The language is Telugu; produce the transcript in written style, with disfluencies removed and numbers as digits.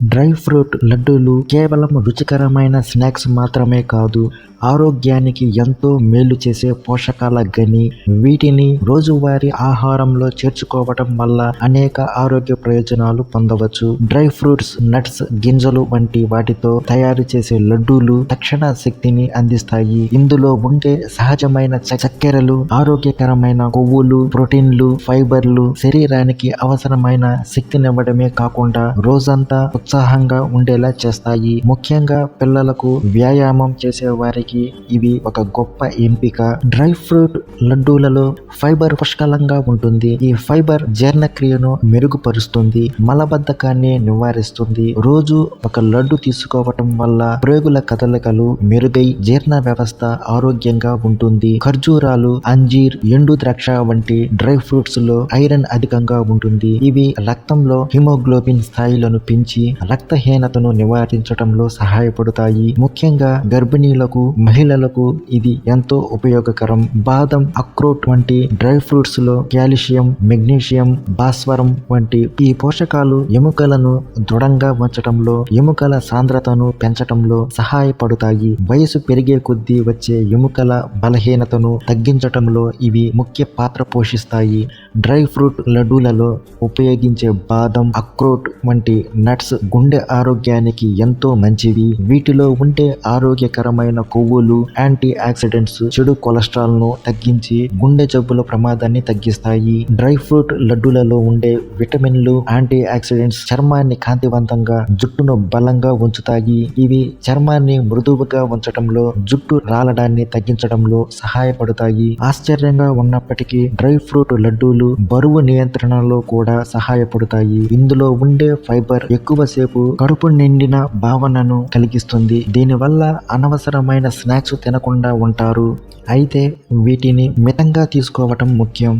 డ్రై ఫ్రూట్ లడ్డూలు కేవలం రుచికరమైన స్నాక్స్ మాత్రమే కాదు, ఆరోగ్యానికి ఎంతో మేలు చేసే పోషకాల గని. వీటిని రోజువారీ ఆహారంలో చేర్చుకోవటం వల్ల అనేక ఆరోగ్య ప్రయోజనాలు పొందవచ్చు. డ్రై ఫ్రూట్స్, నట్స్, గింజలు వంటి వాటితో తయారు చేసే లడ్డూలు తక్షణ శక్తిని అందిస్తాయి. ఇందులో ఉండే సహజమైన చక్కెరలు, ఆరోగ్యకరమైన కొవ్వులు, ప్రోటీన్లు, ఫైబర్లు శరీరానికి అవసరమైన శక్తినివ్వడమే కాకుండా రోజంతా ఉత్సాహంగా ఉండేలా చేస్తాయి. ముఖ్యంగా పిల్లలకు, వ్యాయామం చేసే వారికి ఇవి ఒక గొప్ప ఎంపిక. డ్రై ఫ్రూట్ లడ్డూలలో ఫైబర్ పుష్కలంగా ఉంటుంది. ఈ ఫైబర్ జీర్ణక్రియను మెరుగుపరుస్తుంది, మలబద్ధకాన్ని నివారిస్తుంది. రోజు ఒక లడ్డు తీసుకోవటం వల్ల ప్రేగుల కదలికలు మెరుగై జీర్ణ వ్యవస్థ ఆరోగ్యంగా ఉంటుంది. ఖర్జూరాలు, అంజీర్, ఎండు ద్రాక్ష వంటి డ్రై ఫ్రూట్స్ లో ఐరన్ అధికంగా ఉంటుంది. ఇవి రక్తంలో హిమోగ్లోబిన్ స్థాయిలను పెంచి రక్తహీనతను నివారించడంలో సహాయపడతాయి. ముఖ్యంగా గర్భిణీలకు, మహిళలకు ఇది ఎంతో ఉపయోగకరం. బాదం, అక్రోట్ వంటి డ్రై ఫ్రూట్స్ లో కాల్షియం, మెగ్నీషియం, భాస్వరం వంటి ఈ పోషకాలు ఎముకలను దృఢంగా ఉంచటంలో, ఎముకల సాంద్రతను పెంచటంలో సహాయపడతాయి. వయసు పెరిగే కొద్దీ వచ్చే ఎముకల బలహీనతను తగ్గించటంలో ఇవి ముఖ్య పాత్ర పోషిస్తాయి. డ్రై ఫ్రూట్ లడ్డూలలో ఉపయోగించే బాదం, అక్రోట్ వంటి నట్స్ గుండె ఆరోగ్యానికి ఎంతో మంచివి. వీటిలో ఉండే ఆరోగ్యకరమైన కొవ్వులు, యాంటీ ఆక్సిడెంట్స్ చెడు కొలెస్ట్రాల్ ను తగ్గించి గుండె జబ్బుల ప్రమాదాన్ని తగ్గిస్తాయి. డ్రై ఫ్రూట్ లడ్డూలలో ఉండే విటమిన్లు, యాంటీ ఆక్సిడెంట్స్ చర్మాన్ని కాంతివంతంగా, జుట్టును బలంగా ఉంచుతాయి. ఇవి చర్మాన్ని మృదువుగా ఉంచడంలో, జుట్టు రాలడాన్ని తగ్గించడంలో సహాయపడతాయి. ఆశ్చర్యంగా ఉన్నప్పటికీ డ్రై ఫ్రూట్ లడ్డూలు బరువు నియంత్రణలో కూడా సహాయపడతాయి. ఇందులో ఉండే ఫైబర్ ఎక్కువసేపు కడుపు నిండిన భావనను కలిగిస్తుంది. దీనివల్ల అనవసరమైన స్నాక్స్ తినకుండా ఉంటారు. అయితే వీటిని మితంగా తీసుకోవటం ముఖ్యం.